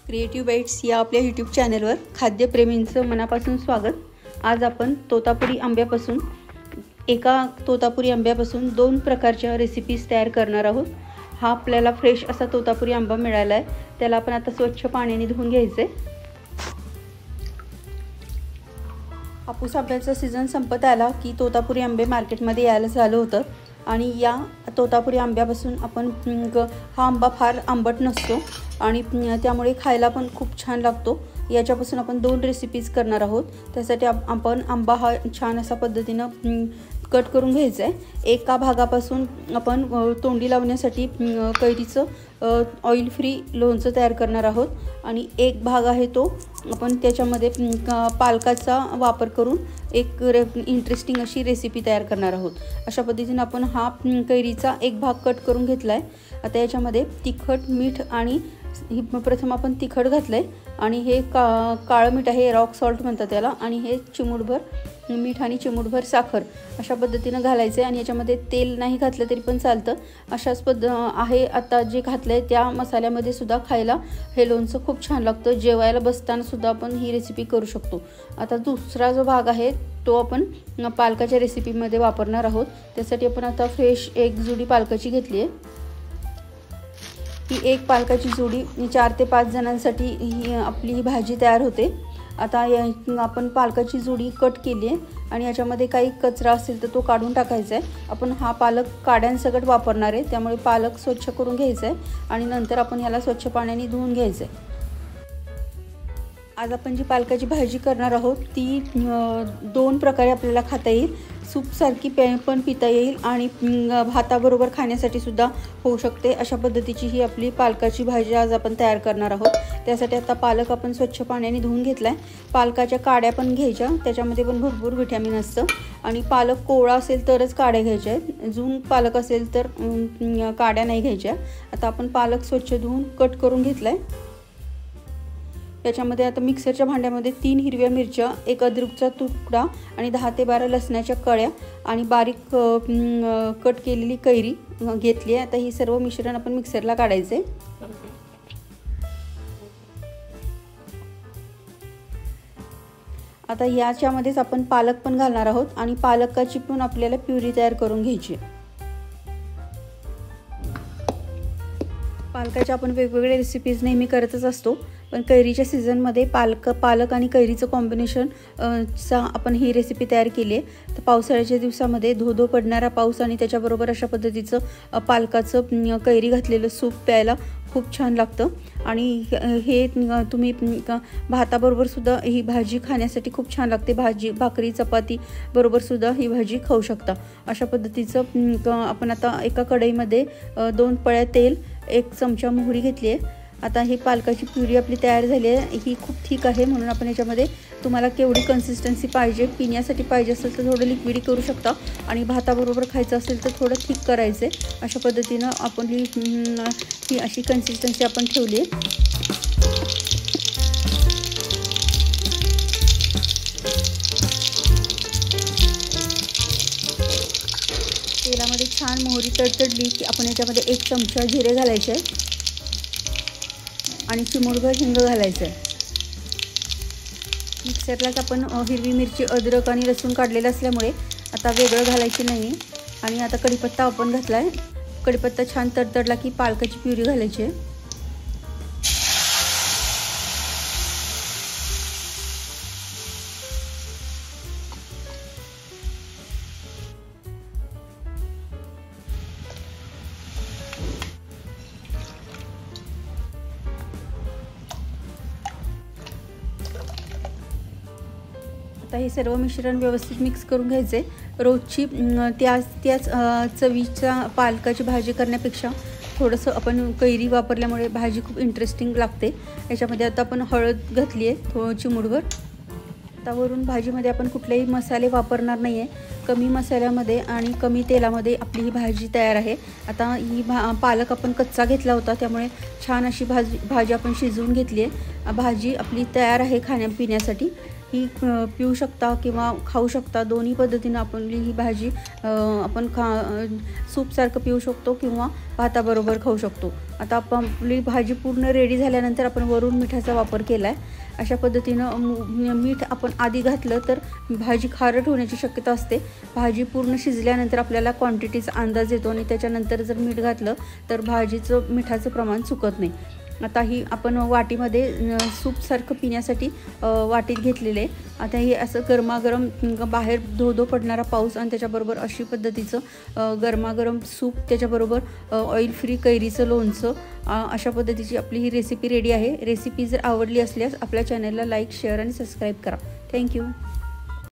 Creative bites या आपल्या YouTube चॅनलवर खाद्यप्रेमींचं मनापासून स्वागत। आज आपण तोतापुरी आंब्यापासून तोतापुरी आंब्यापासून 2 प्रकारच्या रेसिपीज तयार करणार आहोत। हा आपल्याला फ्रेश असा तोतापुरी आंबा मिळाला आहे, त्याला आपण आता स्वच्छ पाण्याने धुवून घ्यायचे। हापूस आंब्याचा सीझन संपत आला की तोतापुरी आंबे मार्केटमध्ये यायला चालू होतं आणि या तोतापुरी आंब्यापासून आपण हा आंबा फार आंबट नसतो आणि त्यामुळे खायला पण खूप छान लागतो। याच्यापासून आपण 2 रेसिपीज करणार आहोत। त्यासाठी आपण आंबा हा छान असा पद्धतीने कट करून घ्यायचा आहे। एका भागापासून आपण तोंडी लावण्यासाठी कैरीचं ऑइल फ्री लोणचं तयार करणार आहोत आणि एक भाग आहे तो आपण त्याच्यामध्ये पालकाचा वापर करून एक इंटरेस्टिंग अशी रेसिपी तयार करणार आहोत। अशा पद्धतीने आपण हा कैरीचा एक भाग कट करून घेतला आहे। आता याच्यामध्ये तिखट, मीठ आणि प्रथम आपण तिखट घातलंय आणि हे काळं मीठ आहे, रॉक सॉल्ट म्हणतात त्याला, आणि हे चिमूटभर मीठ आणि चिमूटभर साखर अशा पद्धतीने घालायचे आणि याच्यामध्ये तेल नाही घातलं तरी पण चालतं। अशाच आहे आता जे घातलंय त्या मसाल्यामध्ये सुद्धा खायला हे लोणचं खूप छान लागतं। जेवायला बसताना सुद्धा आपण ही रेसिपी करू शकतो। आता दुसरा जो भाग आहे तो आपण पालकाच्या रेसिपीमध्ये वापरणार आहोत। त्यासाठी आपण आता फ्रेश एक जुडी पालकाची घेतली आहे। ही एक पालकाची जोडी 4 ते 5 जणांसाठी ही आपली भाजी तयार होते। आता आपण पालकाची जोडी कट केली आहे आणि याच्यामध्ये काही कचरा असेल तर तो काढून टाकायचा आहे। आपण हा पालक काड्यांसकट वापरणार आहे, त्यामुळे पालक स्वच्छ करून घ्यायचा आहे आणि नंतर आपण याला स्वच्छ पाण्याने धुवून घ्यायचं आहे। आज आपण जी पालकाची भाजी करणार आहोत ती 2 प्रकारे आपल्याला खाता येईल। सूपसारखी पण पिता येईल आणि भाताबरोबर खाण्यासाठी सुद्धा होऊ शकते। अशा पद्धतीची ही आपली पालकाची भाजी आज आपण तयार करणार आहोत। त्यासाठी आता पालक आपण स्वच्छ पाण्याने धुवून घेतला आहे। पालकाच्या काड्या पण घ्यायच्या, त्याच्यामध्ये पण भरपूर व्हिटॅमिन असतं आणि पालक कोवळा असेल तरच काड्या घ्यायच्या आहेत, जून पालक असेल तर काड्या नाही घ्यायच्या। आता आपण पालक स्वच्छ धुवून कट करून घेतला आहे। त्याच्यामध्ये आता मिक्सरच्या भांड्यामध्ये 3 हिरव्या मिरच्या, एक अद्रकचा तुकडा आणि 10 ते 12 लसणाच्या कळ्या आणि बारीक कट केलेली कैरी घेतली आहे। आता ही सर्व मिश्रण आपण मिक्सरला काढायचे। आता याच्यामध्येच आपण पालक पण घालणार आहोत आणि पालकाची पण आपल्याला प्युरी तयार करून घ्यायची। पालकाच्या आपण वेगवेगळे रेसिपीज नेहमी करतच असतो, पण कैरीच्या सीझनमध्ये पालक आणि कैरीचं कॉम्बिनेशन चा आपण ही रेसिपी तयार केली आहे। तर पावसाळ्याच्या दिवसामध्ये धो पडणारा पाऊस आणि त्याच्याबरोबर अशा पद्धतीचं पालकाचं कैरी घातलेलं सूप प्यायला खूप छान लागतं आणि हे तुम्ही भाताबरोबर सुद्धा ही भाजी खाण्यासाठी खूप छान लागते। भाकरी चपाती बरोबर सुद्धा ही भाजी खाऊ शकता। अशा पद्धतीचं आपण आता एका कढईमध्ये 2 पळ्या तेल, 1 चमचा मोहरी घेतली आहे। आता ही पालकाची प्युरी आपली तयार झाली आहे। ही खूप थिक आहे, म्हणून आपण याच्यामध्ये तुम्हाला केवढी कन्सिस्टन्सी पाहिजे, पिण्यासाठी पाहिजे असेल तर थोडं लिक्विडी करू शकता आणि भाताबरोबर खायचं असेल तर थोडं थिक करायचं आहे। अशा पद्धतीनं आपण ही अशी कन्सिस्टन्सी आपण ठेवली आहे। तेलामध्ये छान मोहरी तडतडली की आपण याच्यामध्ये 1 चमचा जिरे घालायचे आहे आणि चिमूटभर हिंग घालायचं आहे। मिक्सरलाच आपण हिरवी मिरची, अद्रक आणि लसूण काढलेलं असल्यामुळे आता वेगळं घालायची नाही। आणि आता कढीपत्ता आपण घातला आहे। कढीपत्ता छान तडतडला की पालकाची प्युरी घालायची आहे। आता हे सर्व मिश्रण व्यवस्थित मिक्स करून घ्यायचे। रोजची त्याच चवीच्या पालकाची भाजी करण्यापेक्षा थोडंसं आपण कैरी वापरल्यामुळे भाजी खूप इंटरेस्टिंग लागते। याच्यामध्ये आता आपण हळद घातली आहे चिमूटभर। त्यावरून भाजीमध्ये आपण कुठलेही मसाले वापरणार नाही आहे, कमी मसाल्यामध्ये आणि कमी तेलामध्ये आपली ही भाजी तयार आहे। आता ही पालक आपण कच्चा घेतला होता, त्यामुळे छान अशी भाजी आपण शिजवून घेतली आहे। भाजी आपली तयार आहे खाण्यापिण्यासाठी। ही पिऊ शकता किंवा खाऊ शकता. दोन्ही पद्धतीनं आपली ही भाजी आपण सूपसारखं पिऊ शकतो किंवा भाताबरोबर खाऊ शकतो. आता आपली भाजी पूर्ण रेडी झाल्यानंतर आपण वरून मिठाचा वापर केला आहे. अशा पद्धतीनं मीठ आपण आधी घातलं तर भाजी खारट होण्याची शक्यता असते. भाजी पूर्ण शिजल्यानंतर आपल्याला क्वांटिटीचा अंदाज येतो आणि त्याच्यानंतर जर मीठ घातलं तर भाजीचं मिठाचं प्रमाण चुकत नाही. आता ही आपण वाटीमध्ये सूपसारखं पिण्यासाठी वाटीत घेतलेले आहे. आता हे असं गरमागरम बाहेर धो पडणारा पाऊस आणि त्याच्याबरोबर अशी पद्धतीचं गरमागरम सूप, त्याच्याबरोबर ऑइल फ्री कैरीचं लोणचं, अशा पद्धतीची आपली ही रेसिपी रेडी आहे. रेसिपी जर आवडली असल्यास आपल्या चॅनलला लाईक, शेअर आणि सबस्क्राईब करा. थँक्यू.